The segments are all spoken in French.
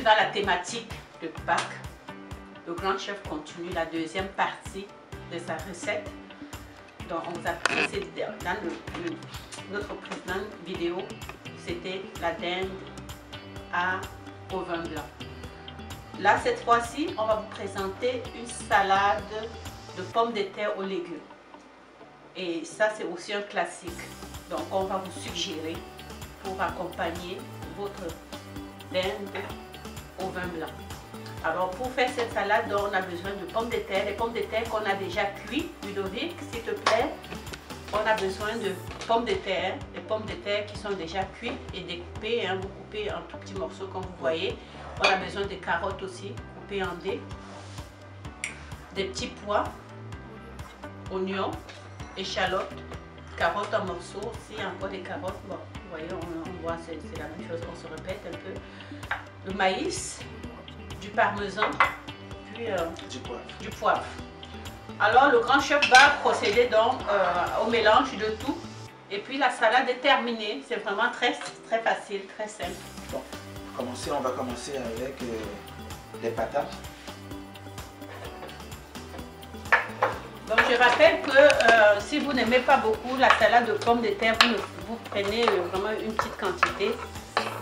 dans la thématique de Pâques, le grand chef continue la deuxième partie de sa recette. Donc on vous a précédé dans notre précédente vidéo, c'était la dinde au vin blanc. Là, cette fois-ci, on va vous présenter une salade de pommes de terre aux légumes. Et ça, c'est aussi un classique. Donc, on va vous suggérer pour accompagner votre dinde au vin blanc. Alors, pour faire cette salade, on a besoin de pommes de terre. Les pommes de terre qu'on a déjà cuites. Ludovic, s'il te plaît. On a besoin de pommes de terre. Les pommes de terre qui sont déjà cuites et découpées. Hein, vous coupez en tout petits morceaux comme vous voyez. On a besoin de carottes aussi, coupées en dés. Des petits pois, oignons, échalotes, carottes en morceaux. Aussi, encore des carottes. Bon, vous voyez, on voit, c'est la même chose, on se répète un peu. Le maïs, du parmesan, puis du poivre. Alors, le grand chef va procéder donc au mélange de tout. Et puis, la salade est terminée. C'est vraiment très facile, très simple. Bon. On va commencer avec les patates. Donc je rappelle que si vous n'aimez pas beaucoup la salade de pommes de terre, vous prenez vraiment une petite quantité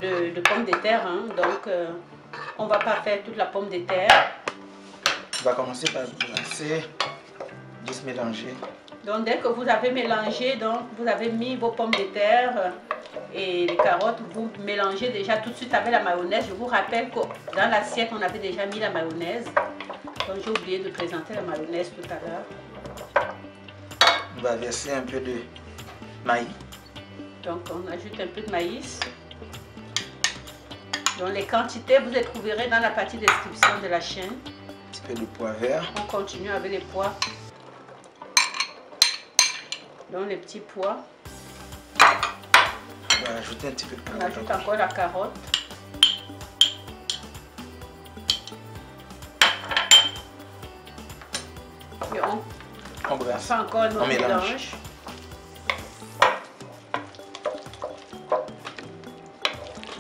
de pommes de terre. Hein. Donc on ne va pas faire toute la pomme de terre. On va commencer par lancer, juste mélanger. Donc dès que vous avez mélangé, donc vous avez mis vos pommes de terre et les carottes, vous mélangez déjà tout de suite avec la mayonnaise. Je vous rappelle que dans l'assiette, on avait déjà mis la mayonnaise. Donc j'ai oublié de présenter la mayonnaise tout à l'heure. On va verser un peu de maïs. Donc on ajoute un peu de maïs. Donc les quantités, vous les trouverez dans la partie description de la chaîne. Un petit peu de pois vert. On continue avec les pois. Donc les petits pois. On va ajouter un petit peu de carotte. On ajoute encore la carotte. Et on brasse. fait encore notre mélange.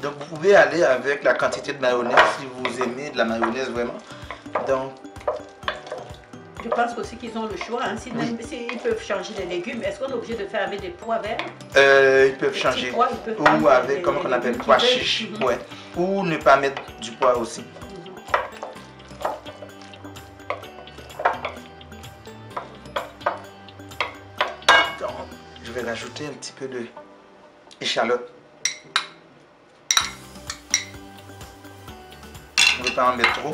Donc vous pouvez aller avec la quantité de mayonnaise si vous aimez de la mayonnaise vraiment. Donc je pense aussi qu'ils ont le choix. Hein. Ils peuvent changer les légumes. Est-ce qu'on est obligé de faire avec des pois verts? Ils peuvent changer. Pois, ou avec, comment on appelle, pois chiche. Ouais. Ou ne pas mettre du pois aussi. Donc, je vais rajouter un petit peu de échalote. On ne veut pas en mettre trop.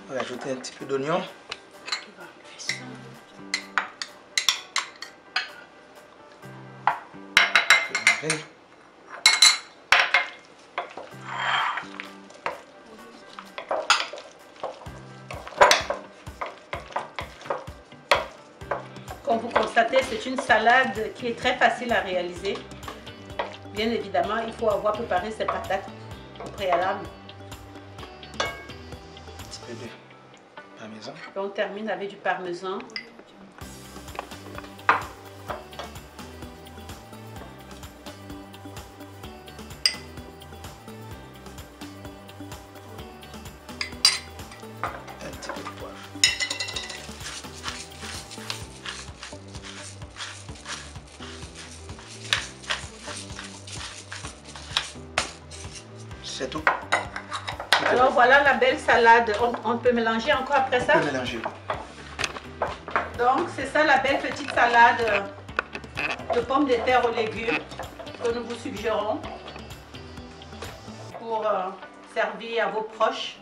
On va ajouter un petit peu d'oignon. Comme vous constatez, c'est une salade qui est très facile à réaliser. Bien évidemment, il faut avoir préparé ses patates au préalable. Un petit peu de parmesan. On termine avec du parmesan. Un petit peu de poivre. C'est tout. Alors voilà la belle salade. On peut mélanger encore après ça? On peut mélanger. Donc c'est ça la belle petite salade de pommes de terre aux légumes que nous vous suggérons pour servir à vos proches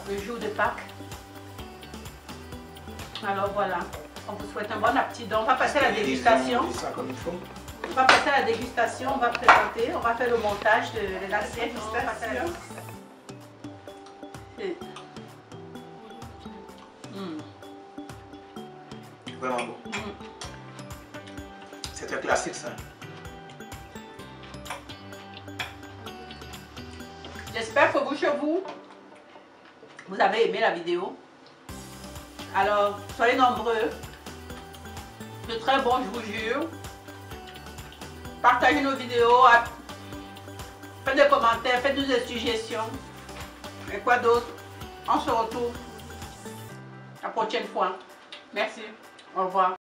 le jour de Pâques. Alors voilà, on vous souhaite un bon appétit. Donc on va passer à la dégustation. On va passer à la dégustation, on va présenter, on va faire le montage de l'assiette. Vraiment bon. C'est un classique ça. J'espère que vous, chez vous, vous avez aimé la vidéo. Alors, soyez nombreux. C'est très bon, je vous jure. Partagez nos vidéos. Faites des commentaires, faites-nous des suggestions. Et quoi d'autre? On se retrouve la prochaine fois. Merci. Au revoir.